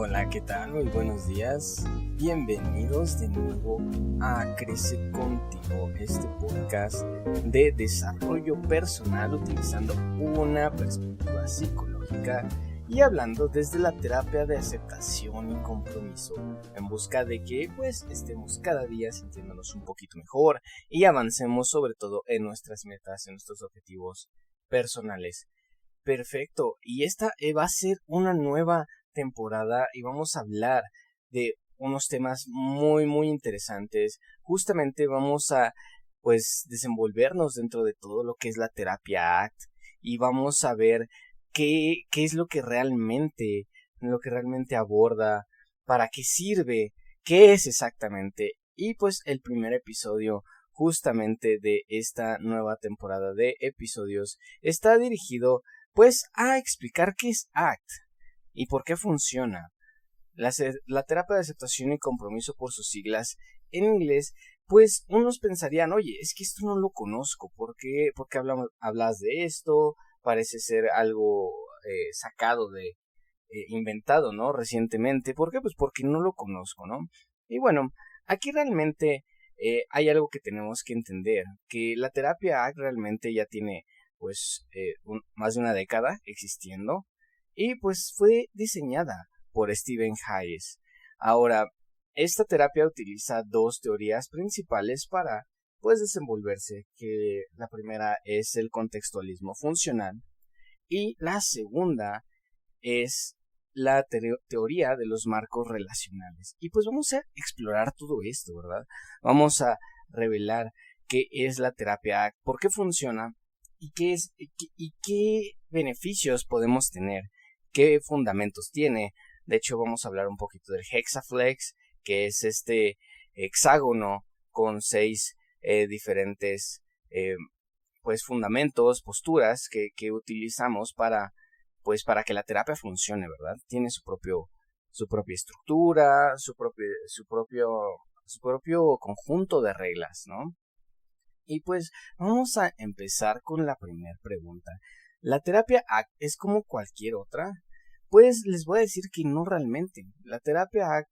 Hola, ¿qué tal? Muy buenos días. Bienvenidos de nuevo a Crece Contigo, este podcast de desarrollo personal utilizando una perspectiva psicológica y hablando desde la terapia de aceptación y compromiso, en busca de que estemos cada día sintiéndonos un poquito mejor y avancemos sobre todo en nuestras metas, en nuestros objetivos personales. Perfecto, y esta va a ser una nueva temporada y vamos a hablar de unos temas muy interesantes. Justamente vamos a desenvolvernos dentro de todo lo que es la terapia ACT y vamos a ver qué es lo que realmente aborda, para qué sirve, qué es exactamente. Y pues el primer episodio justamente de esta nueva temporada de episodios está dirigido a explicar qué es ACT y por qué funciona. La terapia de aceptación y compromiso, por sus siglas en inglés, pues unos pensarían, oye, es que esto no lo conozco, ¿por qué hablas de esto? Parece ser algo sacado de, inventado, ¿no? Recientemente. ¿Por qué? Pues porque no lo conozco, ¿no? Y bueno, aquí realmente hay algo que tenemos que entender, que la terapia ACT realmente ya tiene más de una década existiendo y pues fue diseñada por Stephen Hayes. Ahora, esta terapia utiliza dos teorías principales para desenvolverse, que la primera es el contextualismo funcional y la segunda es la teoría de los marcos relacionales. Y pues vamos a explorar todo esto, ¿verdad? Vamos a revelar qué es la terapia ACT, por qué funciona y qué beneficios podemos tener, qué fundamentos tiene. De hecho, vamos a hablar un poquito del Hexaflex, que es este hexágono con 6 diferentes fundamentos, posturas que utilizamos para que la terapia funcione, ¿verdad? Tiene su propia estructura, su propio conjunto de reglas, ¿no? Y pues vamos a empezar con la primera pregunta. ¿La terapia ACT es como cualquier otra? Pues les voy a decir que no realmente. La terapia ACT,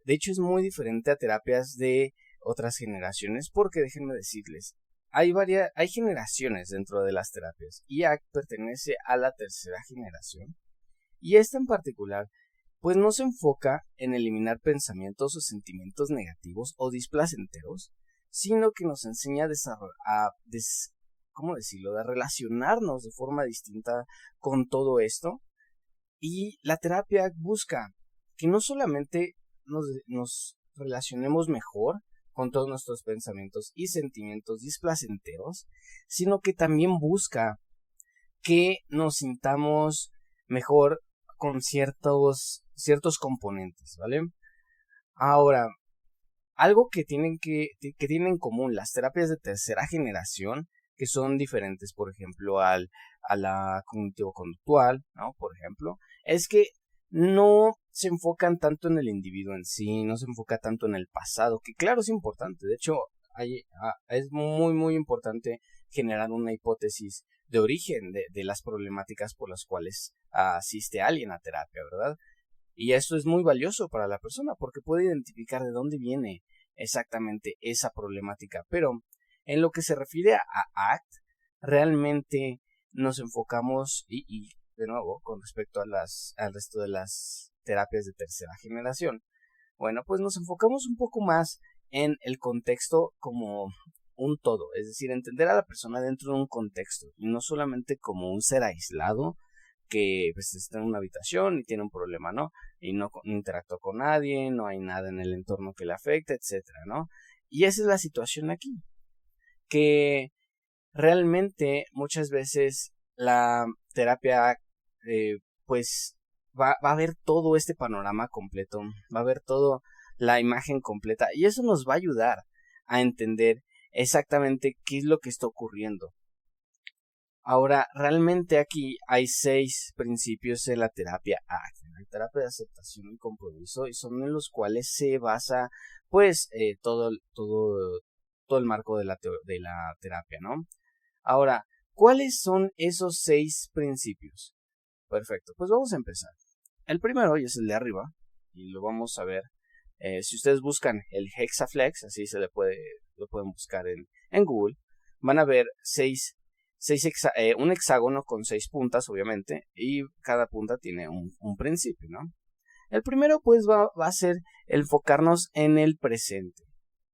de hecho, es muy diferente a terapias de otras generaciones, porque déjenme decirles, hay generaciones dentro de las terapias y ACT pertenece a la tercera generación. Y esta en particular, pues no se enfoca en eliminar pensamientos o sentimientos negativos o displacenteros, sino que nos enseña a relacionarnos de forma distinta con todo esto. Y la terapia busca que no solamente nos relacionemos mejor con todos nuestros pensamientos y sentimientos displacenteros, sino que también busca que nos sintamos mejor con ciertos componentes, ¿vale? Ahora, algo que tienen en común las terapias de tercera generación, que son diferentes, por ejemplo, a la cognitivo-conductual, ¿no? Por ejemplo, es que no se enfocan tanto en el individuo en sí, no se enfoca tanto en el pasado, que claro es importante. De hecho, es muy importante generar una hipótesis de origen de las problemáticas por las cuales asiste alguien a terapia, ¿verdad? Y esto es muy valioso para la persona porque puede identificar de dónde viene exactamente esa problemática. Pero en lo que se refiere a ACT, realmente nos enfocamos, y de nuevo, con respecto al resto de las terapias de tercera generación, bueno, pues nos enfocamos un poco más en el contexto como un todo, es decir, entender a la persona dentro de un contexto y no solamente como un ser aislado que está en una habitación y tiene un problema, ¿no? Y no interactúa con nadie, no hay nada en el entorno que le afecte, etcétera, ¿no? Y esa es la situación aquí, que realmente muchas veces la terapia va a ver todo este panorama completo, va a ver toda la imagen completa y eso nos va a ayudar a entender exactamente qué es lo que está ocurriendo. Ahora, realmente aquí hay 6 principios en la terapia ACT, la terapia de aceptación y compromiso, y son en los cuales se basa todo el marco de la terapia, ¿no? Ahora, ¿cuáles son esos 6 principios? Perfecto, pues vamos a empezar. El primero, y es el de arriba, y lo vamos a ver. Si ustedes buscan el Hexaflex, así lo pueden buscar en Google, van a ver un hexágono con 6 puntas, obviamente, y cada punta tiene un principio, ¿no? El primero, pues, va a ser enfocarnos en el presente.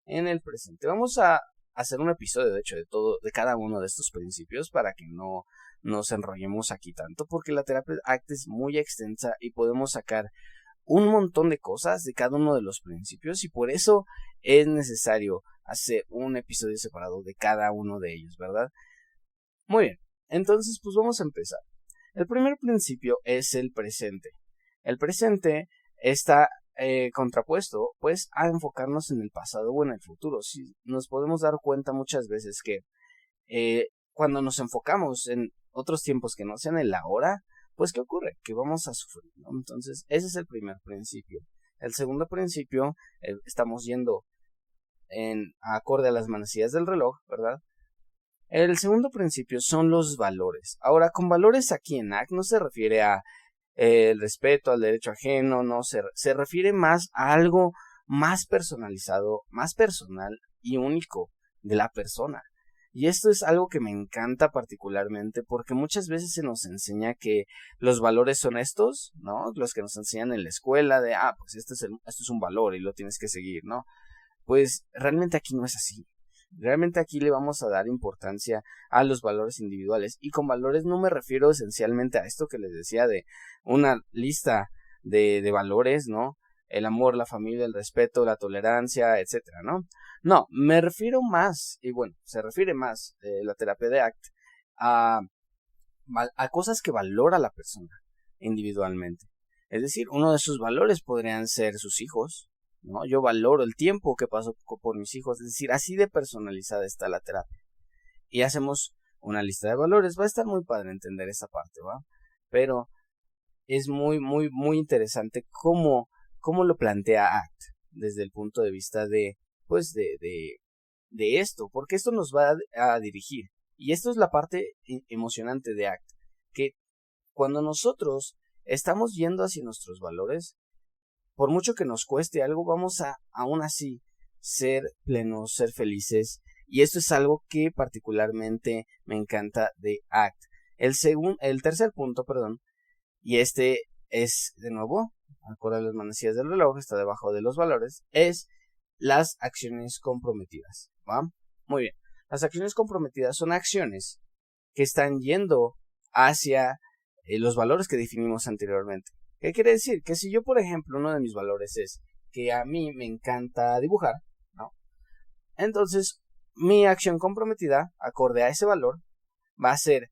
En el presente. Vamos a hacer un episodio, de hecho, de cada uno de estos principios para que no nos enrollemos aquí tanto, porque la terapia ACT es muy extensa y podemos sacar un montón de cosas de cada uno de los principios, y por eso es necesario hacer un episodio separado de cada uno de ellos, ¿verdad? Muy bien, entonces pues vamos a empezar. El primer principio es el presente. El presente está contrapuesto pues a enfocarnos en el pasado o en el futuro. Si nos podemos dar cuenta muchas veces que cuando nos enfocamos en otros tiempos que no sean el ahora, pues ¿qué ocurre? Que vamos a sufrir, ¿no? Entonces ese es el primer principio. El segundo principio, estamos yendo acorde a las manecillas del reloj, ¿verdad? El segundo principio son los valores. Ahora, con valores aquí en ACT no se refiere a el respeto al derecho ajeno, no se refiere más a algo más personalizado, más personal y único de la persona. Y esto es algo que me encanta particularmente porque muchas veces se nos enseña que los valores son estos, ¿no? Los que nos enseñan en la escuela de, pues esto es un valor y lo tienes que seguir, ¿no? Pues realmente aquí no es así. Realmente aquí le vamos a dar importancia a los valores individuales. Y con valores no me refiero esencialmente a esto que les decía de una lista de valores, ¿no? El amor, la familia, el respeto, la tolerancia, etcétera, ¿no? No, me refiero más, y bueno, se refiere más la terapia de ACT a cosas que valora la persona individualmente. Es decir, uno de sus valores podrían ser sus hijos, ¿no? Yo valoro el tiempo que paso por mis hijos, es decir, así de personalizada está la terapia. Y hacemos una lista de valores, va a estar muy padre entender esa parte, ¿va? Pero es muy, muy, muy interesante cómo lo plantea ACT desde el punto de vista de esto, porque esto nos va a dirigir. Y esto es la parte emocionante de ACT, que cuando nosotros estamos yendo hacia nuestros valores, por mucho que nos cueste algo, vamos a aún así ser plenos, ser felices. Y esto es algo que particularmente me encanta de ACT. El tercer punto, y este es, de nuevo, acorde a las manecillas del reloj, está debajo de los valores, es las acciones comprometidas, ¿va? Muy bien. Las acciones comprometidas son acciones que están yendo hacia los valores que definimos anteriormente. ¿Qué quiere decir? Que si yo, por ejemplo, uno de mis valores es que a mí me encanta dibujar, ¿no? Entonces, mi acción comprometida, acorde a ese valor, va a ser,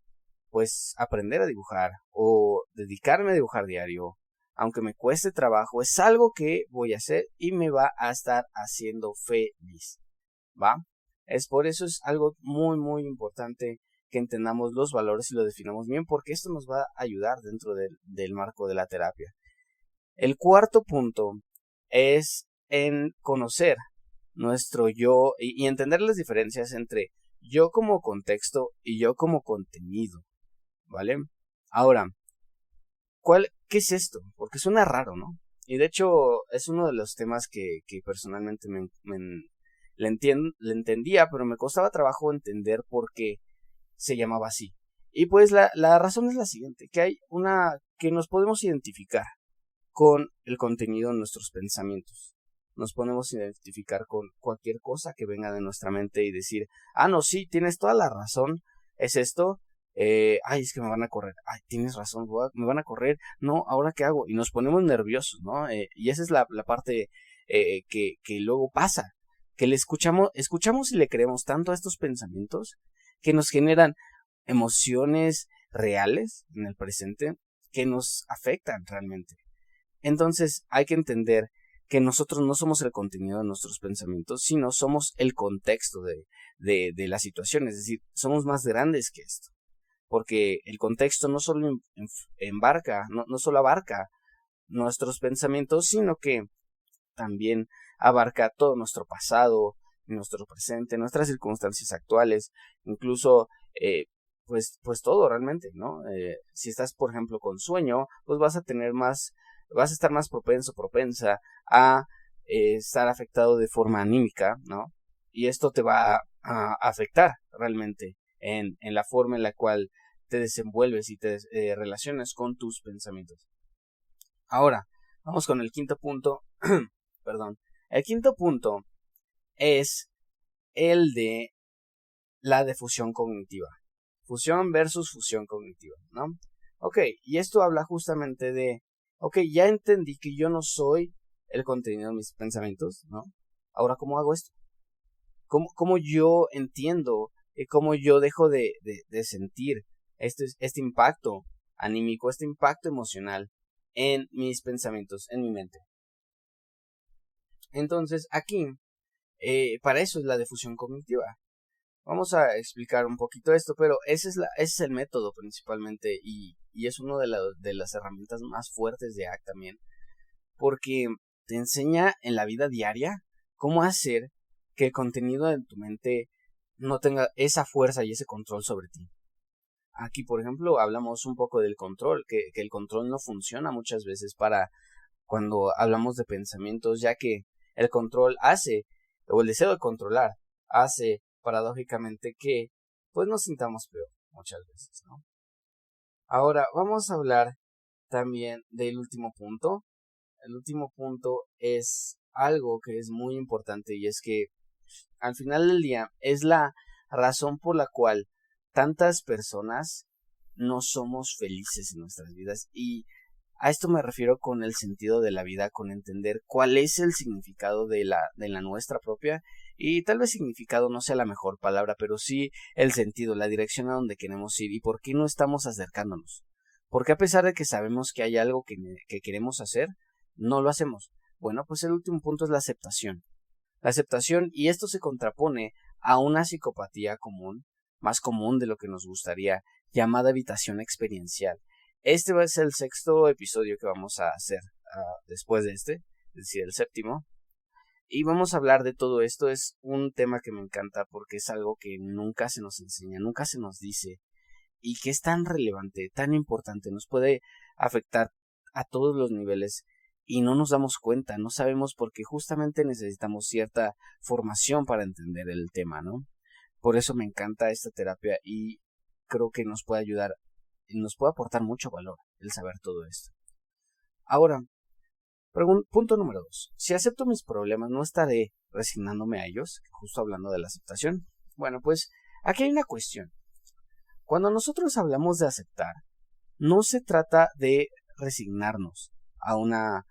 pues, aprender a dibujar o dedicarme a dibujar diario. Aunque me cueste trabajo, es algo que voy a hacer y me va a estar haciendo feliz, ¿va? Por eso es algo muy, muy importante que entendamos los valores y lo definamos bien, porque esto nos va a ayudar dentro del marco de la terapia. El cuarto punto es en conocer nuestro yo y entender las diferencias entre yo como contexto y yo como contenido, ¿vale? Ahora, ¿qué es esto? Porque suena raro, ¿no? Y de hecho es uno de los temas que personalmente le entendía, pero me costaba trabajo entender por qué se llamaba así. Y pues la razón es la siguiente, que nos podemos identificar con el contenido de nuestros pensamientos. Nos podemos identificar con cualquier cosa que venga de nuestra mente y decir, no, sí, tienes toda la razón, es esto, es que me van a correr, tienes razón, me van a correr, no, ¿ahora qué hago? Y nos ponemos nerviosos, ¿no? Y esa es la parte que luego pasa, que escuchamos y le creemos tanto a estos pensamientos que nos generan emociones reales en el presente que nos afectan realmente. Entonces hay que entender que nosotros no somos el contenido de nuestros pensamientos, sino somos el contexto de la situación, es decir, somos más grandes que esto, porque el contexto no solo no solo abarca nuestros pensamientos, sino que también abarca todo nuestro pasado, nuestro presente, nuestras circunstancias actuales, incluso pues todo realmente, ¿no? Si estás, por ejemplo, con sueño, pues vas a tener más vas a estar más propensa a estar afectado de forma anímica, ¿no? Y esto te va a afectar realmente en la forma en la cual te desenvuelves y te relacionas con tus pensamientos. Ahora, vamos con el quinto punto. Perdón. El quinto punto es el de la difusión cognitiva. Fusión versus fusión cognitiva, ¿no? Ok, y esto habla justamente de, ok, ya entendí que yo no soy el contenido de mis pensamientos, ¿no? Ahora, ¿cómo hago esto? ¿Cómo yo entiendo, cómo yo dejo de sentir este impacto anímico, este impacto emocional en mis pensamientos, en mi mente? Entonces, aquí, para eso es la difusión cognitiva. Vamos a explicar un poquito esto, pero ese es el método principalmente y es una de las herramientas más fuertes de ACT también, porque te enseña en la vida diaria cómo hacer que el contenido de tu mente no tenga esa fuerza y ese control sobre ti. Aquí, por ejemplo, hablamos un poco del control, que el control no funciona muchas veces para cuando hablamos de pensamientos, ya que el control hace, o el deseo de controlar, hace paradójicamente que pues nos sintamos peor muchas veces, ¿no? Ahora vamos a hablar también del último punto. El último punto es algo que es muy importante y es que al final del día es la razón por la cual tantas personas no somos felices en nuestras vidas, y a esto me refiero con el sentido de la vida, con entender cuál es el significado de la nuestra propia. Y tal vez significado no sea la mejor palabra, pero sí el sentido, la dirección a donde queremos ir y por qué no estamos acercándonos. Porque a pesar de que sabemos que hay algo que queremos hacer, no lo hacemos. Bueno, pues el último punto es la aceptación. La aceptación, y esto se contrapone a una psicopatía común, más común de lo que nos gustaría, llamada evitación experiencial. Este va a ser el sexto episodio que vamos a hacer después de este, es decir, el séptimo. Y vamos a hablar de todo esto. Es un tema que me encanta porque es algo que nunca se nos enseña, nunca se nos dice, y que es tan relevante, tan importante, nos puede afectar a todos los niveles y no nos damos cuenta, no sabemos, porque justamente necesitamos cierta formación para entender el tema, ¿no? Por eso me encanta esta terapia y creo que nos puede ayudar y nos puede aportar mucho valor el saber todo esto. Ahora, punto número 2. Si acepto mis problemas, ¿no estaré resignándome a ellos? Justo hablando de la aceptación. Bueno, pues aquí hay una cuestión. Cuando nosotros hablamos de aceptar, no se trata de resignarnos a una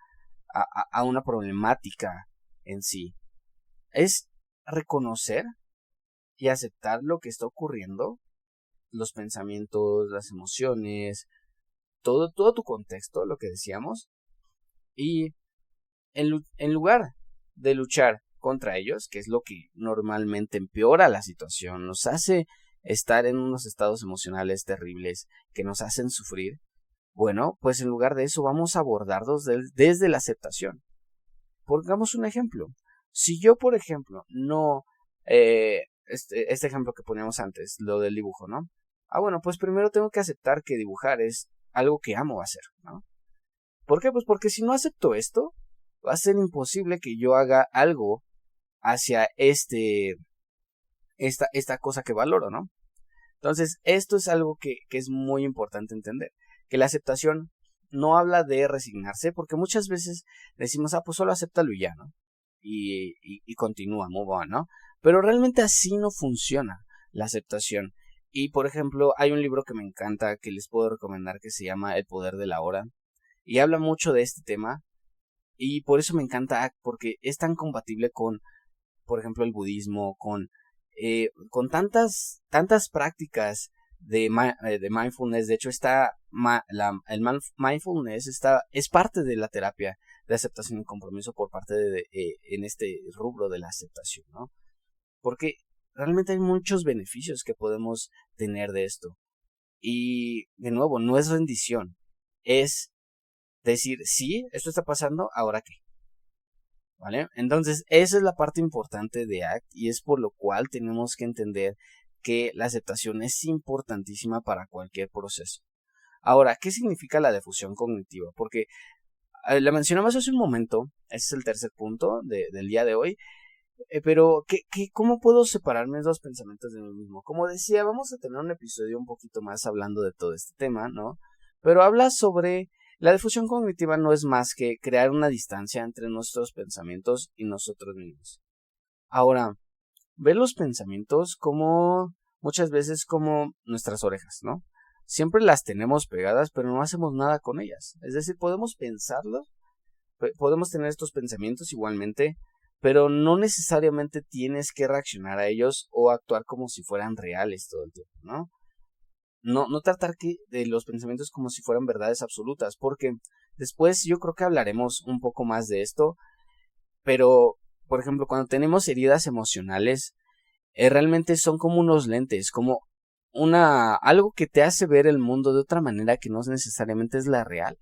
problemática en sí. Es reconocer y aceptar lo que está ocurriendo, los pensamientos, las emociones, todo tu contexto, lo que decíamos, y en lugar de luchar contra ellos, que es lo que normalmente empeora la situación, nos hace estar en unos estados emocionales terribles que nos hacen sufrir, bueno, pues en lugar de eso vamos a abordarlos desde la aceptación. Pongamos un ejemplo. Si yo, por ejemplo, no... este ejemplo que poníamos antes, lo del dibujo, ¿no? Bueno, pues primero tengo que aceptar que dibujar es algo que amo hacer, ¿no? ¿Por qué? Pues porque si no acepto esto, va a ser imposible que yo haga algo hacia esta cosa que valoro, ¿no? Entonces, esto es algo que es muy importante entender, que la aceptación no habla de resignarse, porque muchas veces decimos, pues solo acéptalo y ya, ¿no? Y continúa, move on, ¿no? Pero realmente así no funciona la aceptación. Y, por ejemplo, hay un libro que me encanta, que les puedo recomendar, que se llama El poder de la hora, y habla mucho de este tema, y por eso me encanta ACT, porque es tan compatible con, por ejemplo, el budismo, con tantas prácticas de mindfulness. De hecho, el mindfulness es parte de la terapia de aceptación y compromiso por parte en este rubro de la aceptación, ¿no? Porque realmente hay muchos beneficios que podemos tener de esto. Y, de nuevo, no es rendición, es decir, sí, esto está pasando, ¿ahora qué? ¿Vale? Entonces, esa es la parte importante de ACT, y es por lo cual tenemos que entender que la aceptación es importantísima para cualquier proceso. Ahora, ¿qué significa la difusión cognitiva? Porque La mencionamos hace un momento, ese es el tercer punto del día de hoy. Pero, ¿cómo puedo separarme los pensamientos de mí mismo? Como decía, vamos a tener un episodio un poquito más hablando de todo este tema, ¿no? Pero habla sobre la difusión cognitiva no es más que crear una distancia entre nuestros pensamientos y nosotros mismos. Ahora, ver los pensamientos como muchas veces como nuestras orejas, ¿no? Siempre las tenemos pegadas, pero no hacemos nada con ellas. Es decir, podemos pensarlos, podemos tener estos pensamientos igualmente, pero no necesariamente tienes que reaccionar a ellos o actuar como si fueran reales todo el tiempo, ¿no? No tratar de los pensamientos como si fueran verdades absolutas, porque después yo creo que hablaremos un poco más de esto, pero, por ejemplo, cuando tenemos heridas emocionales, realmente son como unos lentes, como algo que te hace ver el mundo de otra manera que no necesariamente es la real.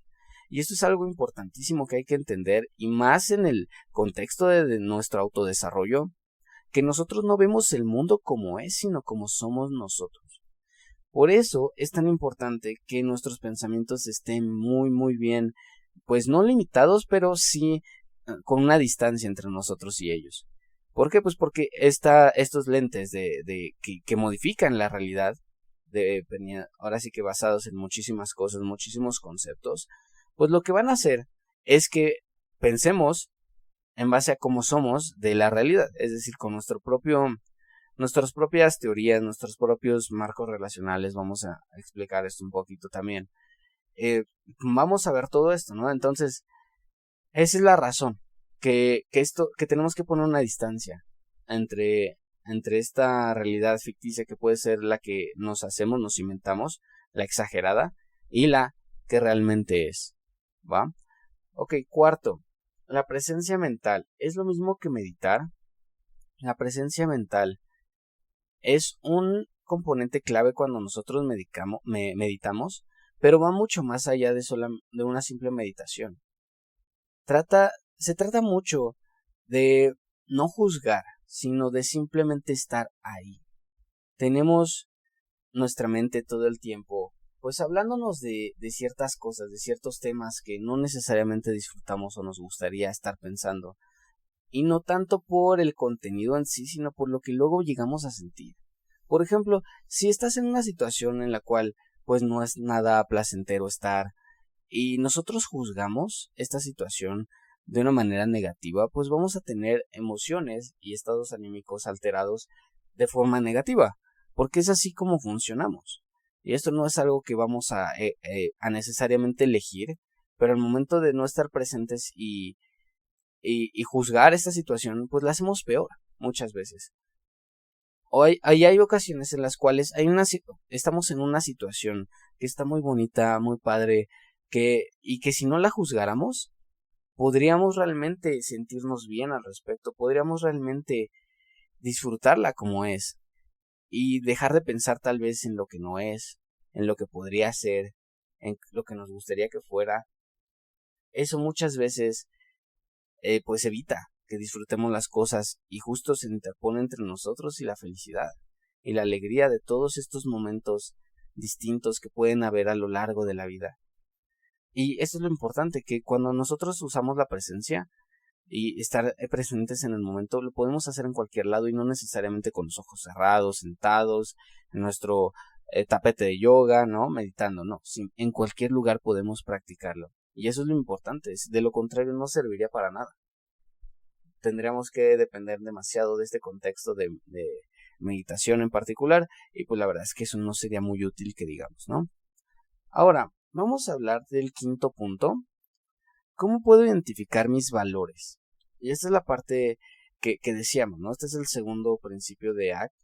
Y esto es algo importantísimo que hay que entender, y más en el contexto de nuestro autodesarrollo, que nosotros no vemos el mundo como es, sino como somos nosotros. Por eso es tan importante que nuestros pensamientos estén muy muy bien, pues no limitados, pero sí con una distancia entre nosotros y ellos. ¿Por qué? Pues porque estos lentes que modifican la realidad, ahora sí que basados en muchísimas cosas, muchísimos conceptos, pues lo que van a hacer es que pensemos en base a cómo somos de la realidad, es decir, con nuestras propias teorías, nuestros propios marcos relacionales. Vamos a explicar esto un poquito también. Vamos a ver todo esto, ¿no? Entonces, esa es la razón, que tenemos que poner una distancia entre esta realidad ficticia que puede ser la que nos hacemos, nos inventamos, la exagerada, y la que realmente es, ¿va? Ok, cuarto, la presencia mental. ¿Es lo mismo que meditar? La presencia mental es un componente clave cuando nosotros meditamos, pero va mucho más allá de una simple meditación. Se trata mucho de no juzgar, sino de simplemente estar ahí. Tenemos nuestra mente todo el tiempo, pues hablándonos de ciertas cosas, de ciertos temas que no necesariamente disfrutamos o nos gustaría estar pensando. Y no tanto por el contenido en sí, sino por lo que luego llegamos a sentir. Por ejemplo, si estás en una situación en la cual pues no es nada placentero estar, y nosotros juzgamos esta situación de una manera negativa, pues vamos a tener emociones y estados anímicos alterados de forma negativa, porque es así como funcionamos. Y esto no es algo que vamos a necesariamente elegir, pero al momento de no estar presentes y juzgar esta situación, pues la hacemos peor muchas veces. Hay ocasiones en las cuales estamos en una situación que está muy bonita, muy padre, y que si no la juzgáramos, podríamos realmente sentirnos bien al respecto, podríamos realmente disfrutarla como es, y dejar de pensar tal vez en lo que no es, en lo que podría ser, en lo que nos gustaría que fuera. Eso muchas veces pues evita que disfrutemos las cosas, y justo se interpone entre nosotros y la felicidad y la alegría de todos estos momentos distintos que pueden haber a lo largo de la vida. Y esto es lo importante, que cuando nosotros usamos la presencia y estar presentes en el momento, lo podemos hacer en cualquier lado y no necesariamente con los ojos cerrados, sentados en nuestro tapete de yoga, ¿no? Meditando, no. Sí, en cualquier lugar podemos practicarlo. Y eso es lo importante, de lo contrario no serviría para nada. Tendríamos que depender demasiado de este contexto de meditación en particular, y pues la verdad es que eso no sería muy útil que digamos, ¿no? Ahora, vamos a hablar del quinto punto. ¿Cómo puedo identificar mis valores? Y esta es la parte que decíamos, ¿no? Este es el segundo principio de ACT.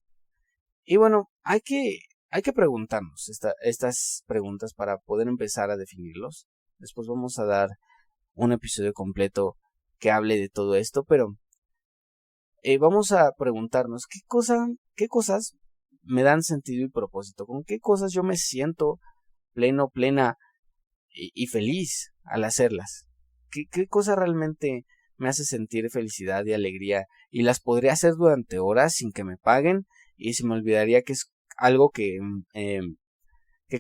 Y bueno, hay que preguntarnos estas preguntas para poder empezar a definirlos. Después vamos a dar un episodio completo que hable de todo esto, pero vamos a preguntarnos qué cosas me dan sentido y propósito, con qué cosas yo me siento plena y feliz al hacerlas. ¿Qué cosa realmente me hace sentir felicidad y alegría? Y las podría hacer durante horas sin que me paguen, y se me olvidaría que es algo que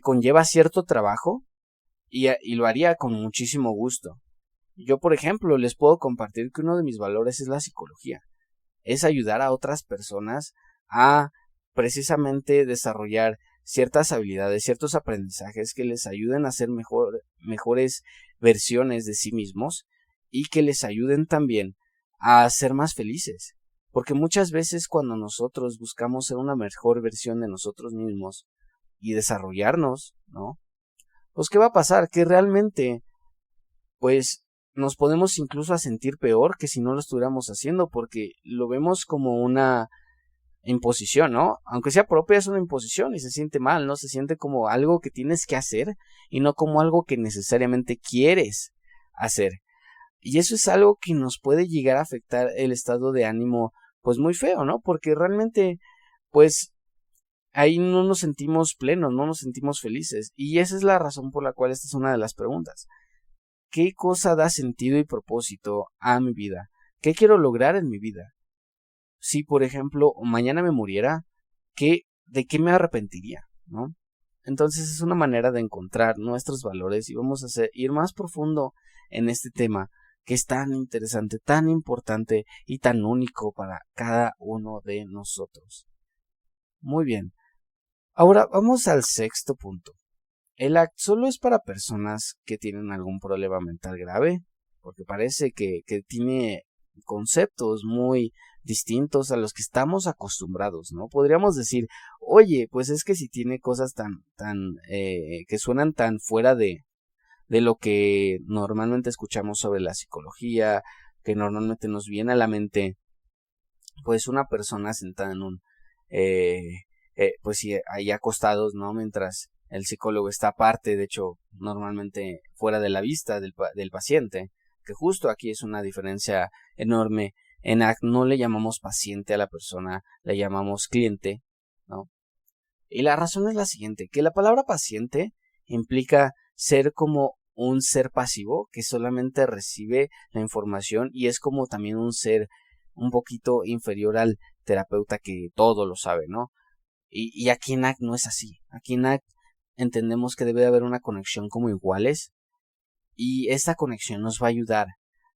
conlleva cierto trabajo, y lo haría con muchísimo gusto. Yo, por ejemplo, les puedo compartir que uno de mis valores es la psicología. Es ayudar a otras personas a precisamente desarrollar ciertas habilidades, ciertos aprendizajes que les ayuden a ser mejores versiones de sí mismos y que les ayuden también a ser más felices. Porque muchas veces cuando nosotros buscamos ser una mejor versión de nosotros mismos y desarrollarnos, ¿no? Pues ¿qué va a pasar? Que realmente, pues, nos podemos incluso a sentir peor que si no lo estuviéramos haciendo, porque lo vemos como una imposición, ¿no? Aunque sea propia, es una imposición y se siente mal, ¿no? Se siente como algo que tienes que hacer y no como algo que necesariamente quieres hacer. Y eso es algo que nos puede llegar a afectar el estado de ánimo, pues muy feo, ¿no? Porque realmente, pues, ahí no nos sentimos plenos, no nos sentimos felices. Y esa es la razón por la cual esta es una de las preguntas. ¿Qué cosa da sentido y propósito a mi vida? ¿Qué quiero lograr en mi vida? Si, por ejemplo, mañana me muriera, ¿de qué me arrepentiría? ¿No? Entonces es una manera de encontrar nuestros valores y vamos a ir más profundo en este tema que es tan interesante, tan importante y tan único para cada uno de nosotros. Muy bien. Ahora vamos al sexto punto. El ACT solo es para personas que tienen algún problema mental grave, porque parece que tiene conceptos muy distintos a los que estamos acostumbrados, ¿no? Podríamos decir, oye, pues es que si tiene cosas que suenan tan fuera de lo que normalmente escuchamos sobre la psicología, que normalmente nos viene a la mente, pues una persona sentada en un, pues sí, ahí acostados, ¿no? Mientras el psicólogo está aparte, de hecho, normalmente fuera de la vista del paciente, que justo aquí es una diferencia enorme. En ACT no le llamamos paciente a la persona, le llamamos cliente, ¿no? Y la razón es la siguiente, que la palabra paciente implica ser como un ser pasivo que solamente recibe la información y es como también un ser un poquito inferior al terapeuta que todo lo sabe, ¿no? Y aquí en ACT no es así. Aquí en ACT entendemos que debe haber una conexión como iguales y esta conexión nos va a ayudar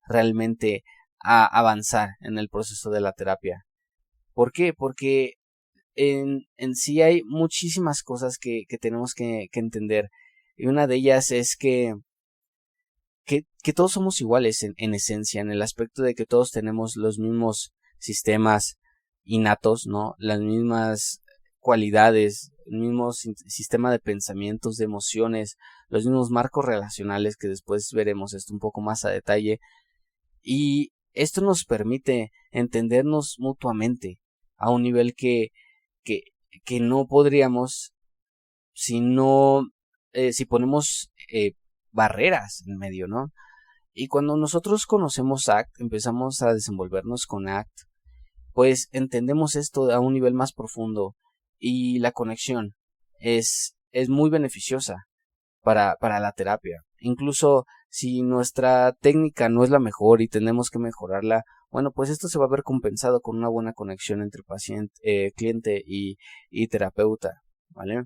realmente a avanzar en el proceso de la terapia. ¿Por qué? Porque en sí hay muchísimas cosas que tenemos que entender y una de ellas es que todos somos iguales en esencia, en el aspecto de que todos tenemos los mismos sistemas innatos, ¿no? Las mismas cualidades, el mismo sistema de pensamientos, de emociones, los mismos marcos relacionales que después veremos esto un poco más a detalle y esto nos permite entendernos mutuamente a un nivel que no podríamos si ponemos barreras en medio, ¿no? Y cuando nosotros conocemos ACT, empezamos a desenvolvernos con ACT, pues entendemos esto a un nivel más profundo y la conexión es muy beneficiosa para la terapia. Incluso si nuestra técnica no es la mejor y tenemos que mejorarla, bueno, pues esto se va a ver compensado con una buena conexión entre paciente, cliente y terapeuta, ¿vale?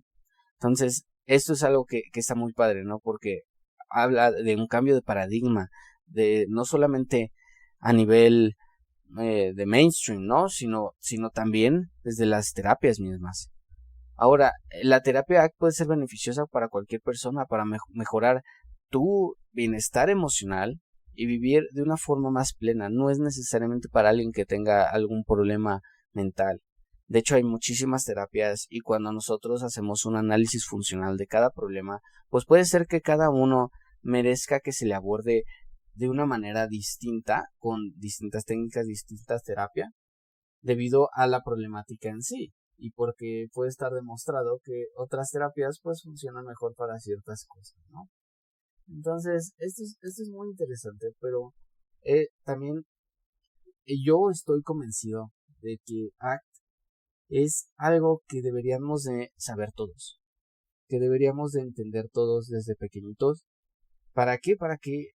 Entonces, esto es algo que está muy padre, ¿no? Porque habla de un cambio de paradigma, de no solamente a nivel de mainstream, ¿no? Sino también desde las terapias mismas. Ahora, la terapia puede ser beneficiosa para cualquier persona, para mejorar tu bienestar emocional y vivir de una forma más plena. No es necesariamente para alguien que tenga algún problema mental. De hecho, hay muchísimas terapias y cuando nosotros hacemos un análisis funcional de cada problema, pues puede ser que cada uno merezca que se le aborde de una manera distinta, con distintas técnicas, distintas terapias, debido a la problemática en sí. Y porque puede estar demostrado que otras terapias pues funcionan mejor para ciertas cosas, ¿no? Entonces, esto es muy interesante, pero también yo estoy convencido de que ACT es algo que deberíamos de saber todos, que deberíamos de entender todos desde pequeñitos. ¿Para qué? Para que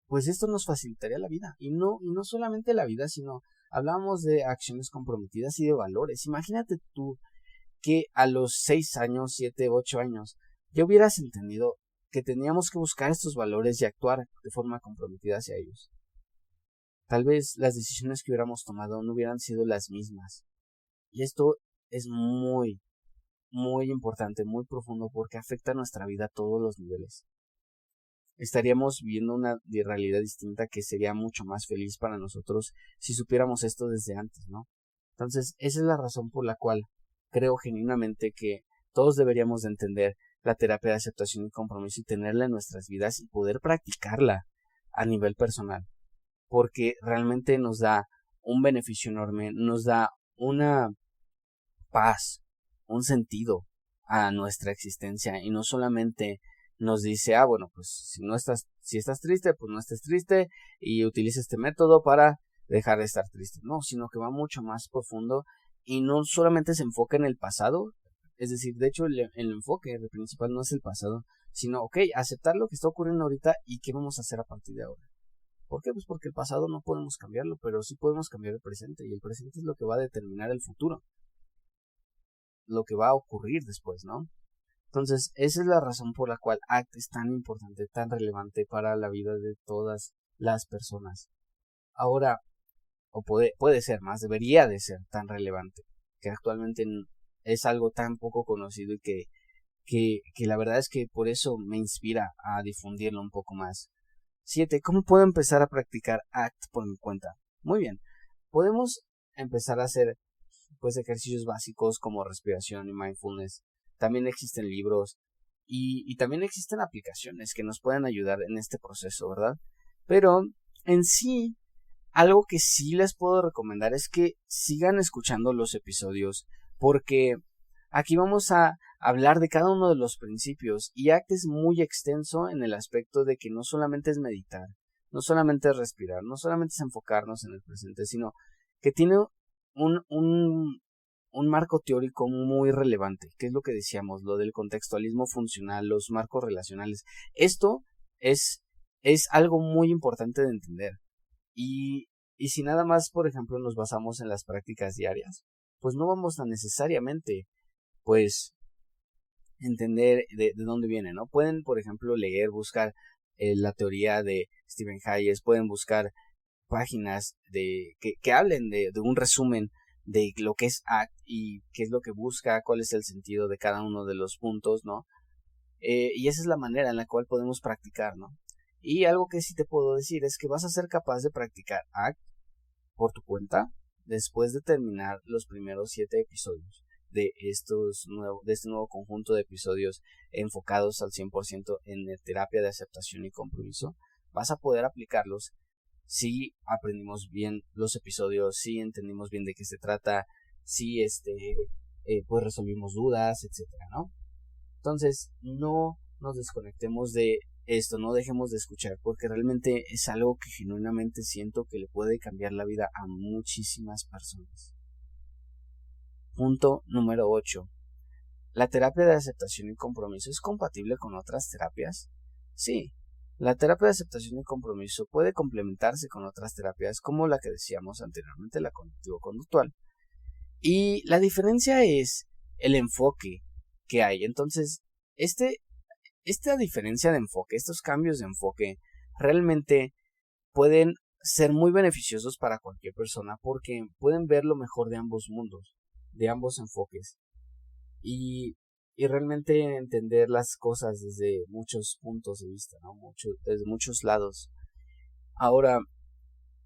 pues esto nos facilitaría la vida, y no solamente la vida, sino hablamos de acciones comprometidas y de valores. Imagínate tú que a los 6 años, 7, 8 años, ya hubieras entendido que teníamos que buscar estos valores y actuar de forma comprometida hacia ellos. Tal vez las decisiones que hubiéramos tomado no hubieran sido las mismas. Y esto es muy, muy importante, muy profundo, porque afecta nuestra vida a todos los niveles. Estaríamos viviendo una realidad distinta que sería mucho más feliz para nosotros si supiéramos esto desde antes, ¿no? Entonces, esa es la razón por la cual creo genuinamente que todos deberíamos de entender la terapia de aceptación y compromiso y tenerla en nuestras vidas y poder practicarla a nivel personal, porque realmente nos da un beneficio enorme, nos da una paz, un sentido a nuestra existencia y no solamente nos dice, bueno, pues si estás triste, pues no estés triste y utiliza este método para dejar de estar triste. No, sino que va mucho más profundo y no solamente se enfoca en el pasado, es decir, de hecho el enfoque principal no es el pasado, sino, aceptar lo que está ocurriendo ahorita y qué vamos a hacer a partir de ahora. ¿Por qué? Pues porque el pasado no podemos cambiarlo, pero sí podemos cambiar el presente y el presente es lo que va a determinar el futuro, lo que va a ocurrir después, ¿no? Entonces, esa es la razón por la cual ACT es tan importante, tan relevante para la vida de todas las personas. Ahora, o puede ser más, debería de ser tan relevante, que actualmente es algo tan poco conocido y que la verdad es que por eso me inspira a difundirlo un poco más. 7. ¿Cómo puedo empezar a practicar ACT por mi cuenta? Muy bien, podemos empezar a hacer pues ejercicios básicos como respiración y mindfulness. También existen libros y también existen aplicaciones que nos pueden ayudar en este proceso, ¿verdad? Pero en sí, algo que sí les puedo recomendar es que sigan escuchando los episodios, porque aquí vamos a hablar de cada uno de los principios y ACT es muy extenso en el aspecto de que no solamente es meditar, no solamente es respirar, no solamente es enfocarnos en el presente, sino que tiene un marco teórico muy relevante, que es lo que decíamos, lo del contextualismo funcional, los marcos relacionales. Esto es algo muy importante de entender. Y si nada más, por ejemplo, nos basamos en las prácticas diarias, pues no vamos a necesariamente, pues, entender de dónde viene, ¿no? Pueden, por ejemplo, leer, buscar la teoría de Stephen Hayes, pueden buscar páginas que hablen de un resumen de lo que es ACT y qué es lo que busca, cuál es el sentido de cada uno de los puntos, ¿no? Y esa es la manera en la cual podemos practicar, ¿no? Y algo que sí te puedo decir es que vas a ser capaz de practicar ACT por tu cuenta después de terminar los primeros 7 episodios de este nuevo conjunto de episodios enfocados al 100% en terapia de aceptación y compromiso. Vas a poder aplicarlos si aprendimos bien los episodios, si entendimos bien de qué se trata, si pues resolvimos dudas, etcétera, ¿no? Entonces, no nos desconectemos de esto, no dejemos de escuchar, porque realmente es algo que genuinamente siento que le puede cambiar la vida a muchísimas personas. Punto número 8. ¿La terapia de aceptación y compromiso es compatible con otras terapias? Sí. La terapia de aceptación y compromiso puede complementarse con otras terapias como la que decíamos anteriormente, la cognitivo-conductual. Y la diferencia es el enfoque que hay. Entonces, esta diferencia de enfoque, estos cambios de enfoque, realmente pueden ser muy beneficiosos para cualquier persona porque pueden ver lo mejor de ambos mundos, de ambos enfoques. Y realmente entender las cosas desde muchos puntos de vista, ¿no? Desde muchos lados. Ahora,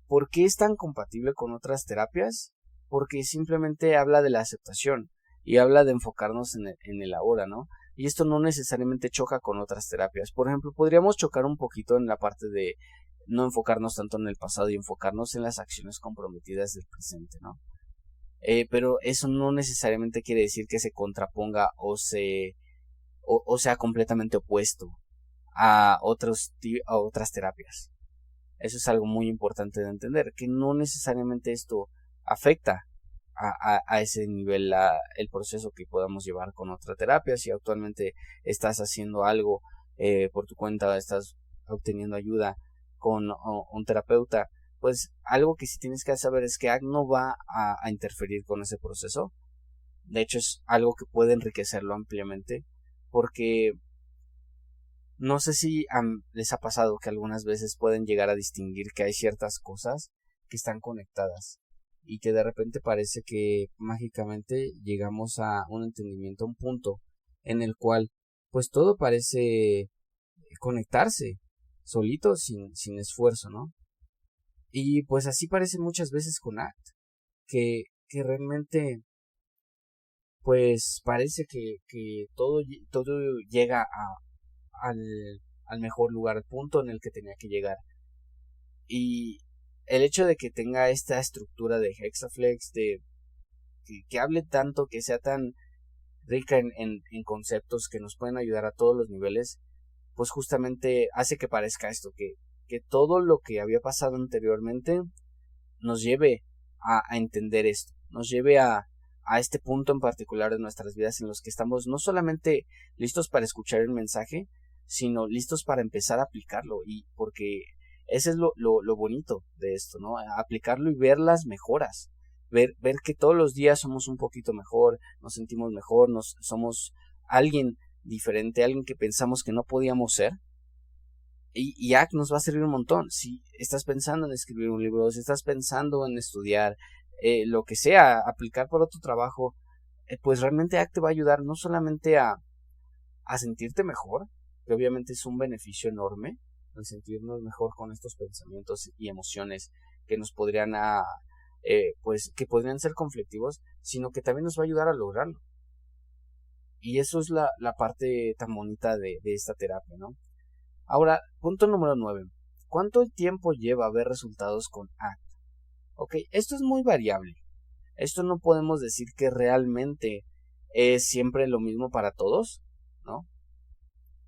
¿por qué es tan compatible con otras terapias? Porque simplemente habla de la aceptación y habla de enfocarnos en el ahora, ¿no? Y esto no necesariamente choca con otras terapias. Por ejemplo, podríamos chocar un poquito en la parte de no enfocarnos tanto en el pasado y enfocarnos en las acciones comprometidas del presente, ¿no? Pero eso no necesariamente quiere decir que se contraponga o sea completamente opuesto a otras terapias. Eso es algo muy importante de entender, que no necesariamente esto afecta a ese nivel el proceso que podamos llevar con otra terapia. Si actualmente estás haciendo algo por tu cuenta, estás obteniendo ayuda con un terapeuta, pues algo que sí tienes que saber es que ACT no va a interferir con ese proceso. De hecho, es algo que puede enriquecerlo ampliamente, porque No sé si les ha pasado que algunas veces pueden llegar a distinguir que hay ciertas cosas que están conectadas y que de repente parece que mágicamente llegamos a un entendimiento, a un punto en el cual pues todo parece conectarse solito sin esfuerzo, ¿no? Y pues así parece muchas veces con ACT, que realmente pues parece que todo llega al, al mejor lugar, al punto en el que tenía que llegar. Y el hecho de que tenga esta estructura de Hexaflex, que hable tanto, que sea tan rica en conceptos que nos pueden ayudar a todos los niveles, pues justamente hace que parezca esto, que todo lo que había pasado anteriormente nos lleve a entender esto, nos lleve a este punto en particular de nuestras vidas en los que estamos no solamente listos para escuchar el mensaje, sino listos para empezar a aplicarlo, y porque ese es lo bonito de esto, ¿no? Aplicarlo y ver las mejoras, ver que todos los días somos un poquito mejor, nos sentimos mejor, somos alguien diferente, alguien que pensamos que no podíamos ser. Y ACT nos va a servir un montón. Si estás pensando en escribir un libro, si estás pensando en estudiar, lo que sea, aplicar para otro trabajo, pues realmente ACT te va a ayudar no solamente a sentirte mejor, que obviamente es un beneficio enorme, el sentirnos mejor con estos pensamientos y emociones que nos podrían pues que podrían ser conflictivos, sino que también nos va a ayudar a lograrlo. Y eso es la parte tan bonita de esta terapia, ¿no? Ahora, punto número 9. ¿Cuánto tiempo lleva ver resultados con ACT? Ok, esto es muy variable. Esto no podemos decir que realmente es siempre lo mismo para todos, ¿no?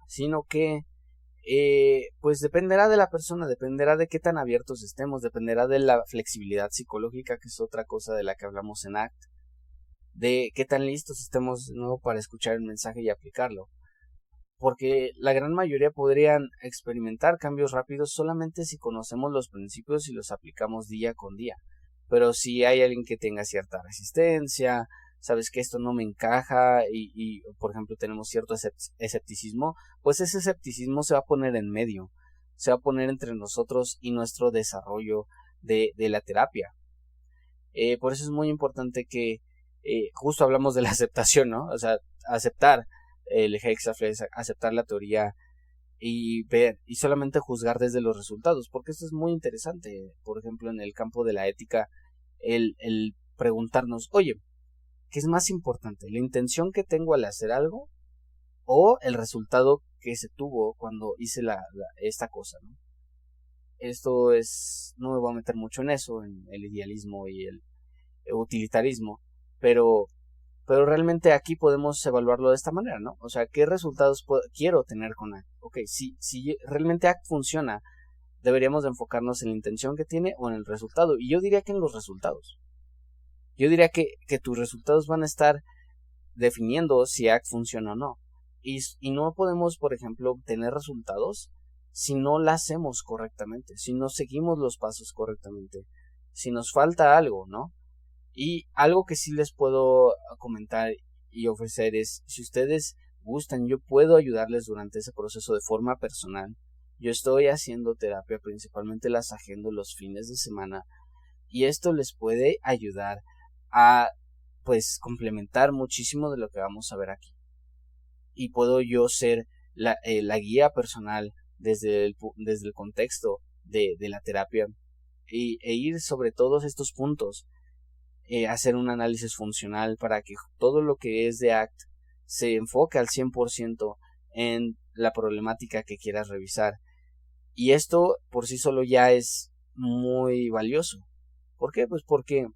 Sino que, pues dependerá de la persona, dependerá de qué tan abiertos estemos, dependerá de la flexibilidad psicológica, que es otra cosa de la que hablamos en ACT, de qué tan listos estemos de nuevo para escuchar el mensaje y aplicarlo. Porque la gran mayoría podrían experimentar cambios rápidos solamente si conocemos los principios y los aplicamos día con día. Pero si hay alguien que tenga cierta resistencia, sabes que esto no me encaja y por ejemplo tenemos cierto escepticismo, pues ese escepticismo se va a poner en medio, se va a poner entre nosotros y nuestro desarrollo de la terapia. Por eso es muy importante que justo hablamos de la aceptación, ¿no? O sea, aceptar el Hexaflex, aceptar la teoría y ver y solamente juzgar desde los resultados, porque esto es muy interesante. Por ejemplo, en el campo de la ética, el preguntarnos, oye, ¿qué es más importante? ¿La intención que tengo al hacer algo o el resultado que se tuvo cuando hice esta cosa, ¿no? Esto es, no me voy a meter mucho en eso, en el idealismo y el utilitarismo, pero realmente aquí podemos evaluarlo de esta manera, ¿no? O sea, ¿qué resultados quiero tener con ACT? Ok, si realmente ACT funciona, deberíamos de enfocarnos en la intención que tiene o en el resultado. Y yo diría que en los resultados. Yo diría que tus resultados van a estar definiendo si ACT funciona o no. Y no podemos, por ejemplo, tener resultados si no la hacemos correctamente, si no seguimos los pasos correctamente, si nos falta algo, ¿no? Y algo que sí les puedo comentar y ofrecer es, si ustedes gustan, yo puedo ayudarles durante ese proceso de forma personal. Yo estoy haciendo terapia, principalmente las agendo los fines de semana, y esto les puede ayudar a, pues, complementar muchísimo de lo que vamos a ver aquí. Y puedo yo ser la guía personal desde el contexto de la terapia e ir sobre todos estos puntos. Hacer un análisis funcional para que todo lo que es de ACT se enfoque al 100% en la problemática que quieras revisar. Y esto por sí solo ya es muy valioso. ¿Por qué? Pues porque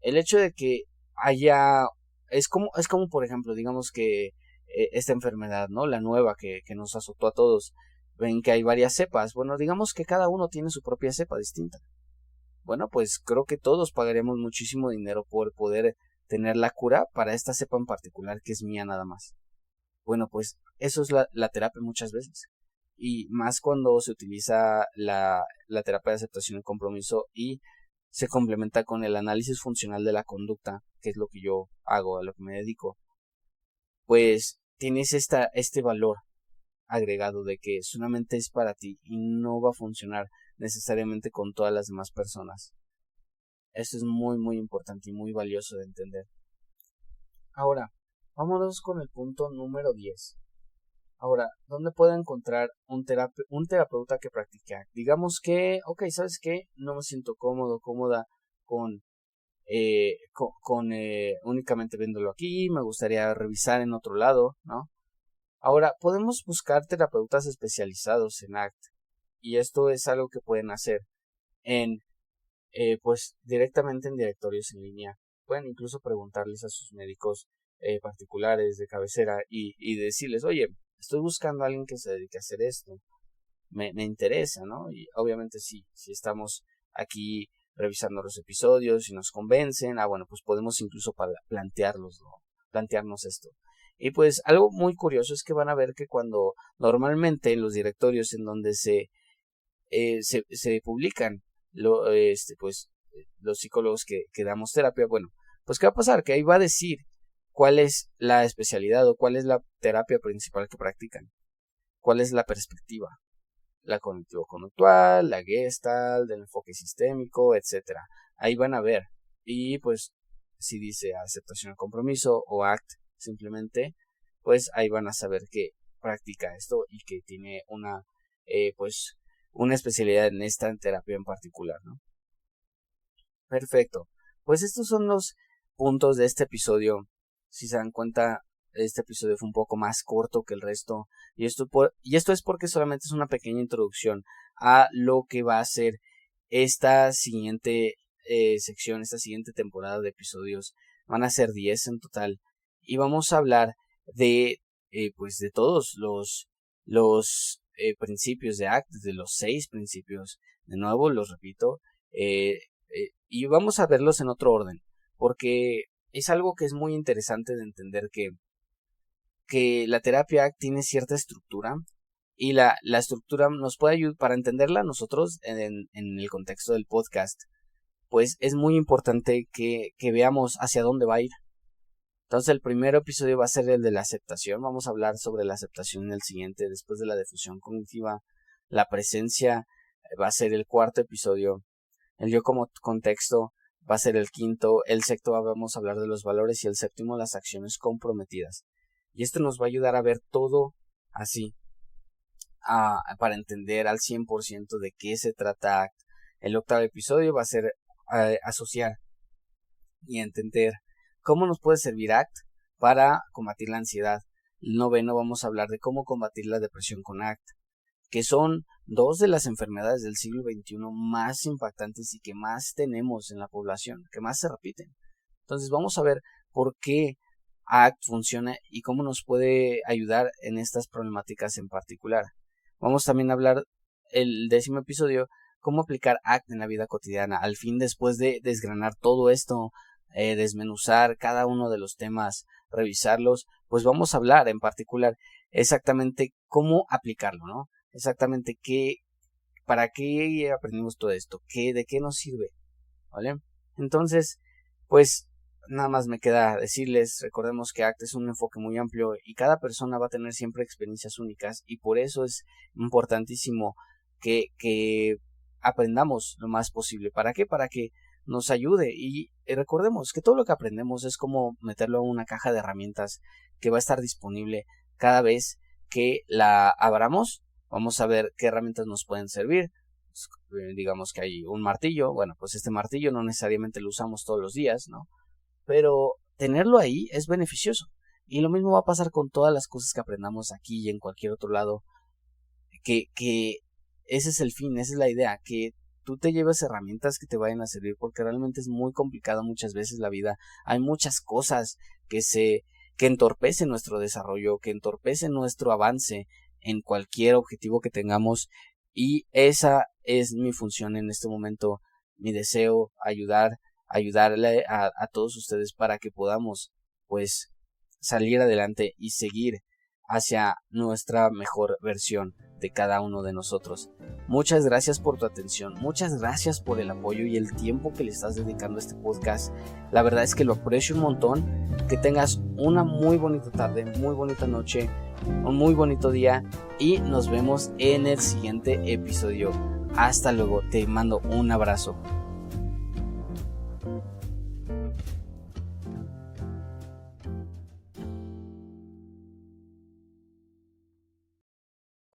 el hecho de que haya... Es como por ejemplo, digamos que esta enfermedad, ¿no? La nueva que nos azotó a todos. Ven que hay varias cepas. Bueno, digamos que cada uno tiene su propia cepa distinta. Bueno, pues creo que todos pagaremos muchísimo dinero por poder tener la cura para esta cepa en particular que es mía nada más. Bueno, pues eso es la terapia muchas veces. Y más cuando se utiliza la terapia de aceptación y compromiso y se complementa con el análisis funcional de la conducta, que es lo que yo hago, a lo que me dedico. Pues tienes este valor agregado de que solamente es para ti y no va a funcionar necesariamente con todas las demás personas. Esto es muy muy importante y muy valioso de entender. Ahora, vámonos con el punto número 10. Ahora, ¿dónde puedo encontrar un terapeuta que practique ACT? Digamos que, ¿sabes qué? No me siento cómoda con únicamente viéndolo aquí, me gustaría revisar en otro lado, ¿no? Ahora, podemos buscar terapeutas especializados en ACT, y esto es algo que pueden hacer en, pues, directamente en directorios en línea. Pueden incluso preguntarles a sus médicos particulares de cabecera y decirles, oye, estoy buscando a alguien que se dedique a hacer esto, me interesa, ¿no? Y obviamente si estamos aquí revisando los episodios y nos convencen, bueno, pues podemos incluso plantearnos esto. Y pues algo muy curioso es que van a ver que cuando normalmente en los directorios en donde se publican pues los psicólogos que damos terapia, bueno, pues ¿qué va a pasar? Que ahí va a decir cuál es la especialidad o cuál es la terapia principal que practican, cuál es la perspectiva, la cognitivo-conductual, la Gestalt, el enfoque sistémico, etcétera. Ahí van a ver. Y pues si dice aceptación al compromiso o ACT simplemente, pues ahí van a saber que practica esto y que tiene una especialidad en esta terapia en particular, ¿no? Perfecto. Pues estos son los puntos de este episodio. Si se dan cuenta, este episodio fue un poco más corto que el resto. Y esto es porque solamente es una pequeña introducción a lo que va a ser esta siguiente sección, esta siguiente temporada de episodios. Van a ser 10 en total. Y vamos a hablar de pues de todos los principios de ACT, de los 6 principios. De nuevo, los repito. Y vamos a verlos en otro orden, porque es algo que es muy interesante de entender que la terapia ACT tiene cierta estructura y la estructura nos puede ayudar para entenderla nosotros en el contexto del podcast. Pues es muy importante que veamos hacia dónde va a ir. Entonces el primer episodio va a ser el de la aceptación. Vamos a hablar sobre la aceptación en el siguiente, después de la difusión cognitiva. La presencia va a ser el cuarto episodio. El yo como contexto va a ser el quinto. El sexto vamos a hablar de los valores y el séptimo las acciones comprometidas. Y esto nos va a ayudar a ver todo así, para entender al 100% de qué se trata ACT. El octavo episodio va a ser asociar y entender cómo nos puede servir ACT para combatir la ansiedad. El noveno vamos a hablar de cómo combatir la depresión con ACT, que son dos de las enfermedades del siglo XXI más impactantes y que más tenemos en la población, que más se repiten. Entonces vamos a ver por qué ACT funciona y cómo nos puede ayudar en estas problemáticas en particular. Vamos también a hablar el 10º episodio, cómo aplicar ACT en la vida cotidiana. Al fin, después de desgranar todo esto, desmenuzar cada uno de los temas, revisarlos, pues vamos a hablar en particular exactamente cómo aplicarlo, ¿no? Exactamente para qué aprendimos todo esto, de qué nos sirve, ¿vale? Entonces, pues nada más me queda decirles, recordemos que ACT es un enfoque muy amplio y cada persona va a tener siempre experiencias únicas y por eso es importantísimo que aprendamos lo más posible. ¿Para qué? Para que nos ayude y recordemos que todo lo que aprendemos es como meterlo en una caja de herramientas que va a estar disponible cada vez que la abramos. Vamos a ver qué herramientas nos pueden servir. Digamos que hay un martillo, bueno, pues este martillo no necesariamente lo usamos todos los días, ¿no? Pero tenerlo ahí es beneficioso. Y lo mismo va a pasar con todas las cosas que aprendamos aquí y en cualquier otro lado. Que ese es el fin, esa es la idea, que tú te lleves herramientas que te vayan a servir, porque realmente es muy complicada muchas veces la vida. Hay muchas cosas que entorpecen nuestro desarrollo, que entorpecen nuestro avance en cualquier objetivo que tengamos, y esa es mi función en este momento, mi deseo, ayudarle a todos ustedes para que podamos pues salir adelante y seguir hacia nuestra mejor versión de cada uno de nosotros. Muchas gracias por tu atención, muchas gracias por el apoyo y el tiempo que le estás dedicando a este podcast. La verdad es que lo aprecio un montón. Que tengas una muy bonita tarde, muy bonita noche, un muy bonito día y nos vemos en el siguiente episodio. Hasta luego, te mando un abrazo.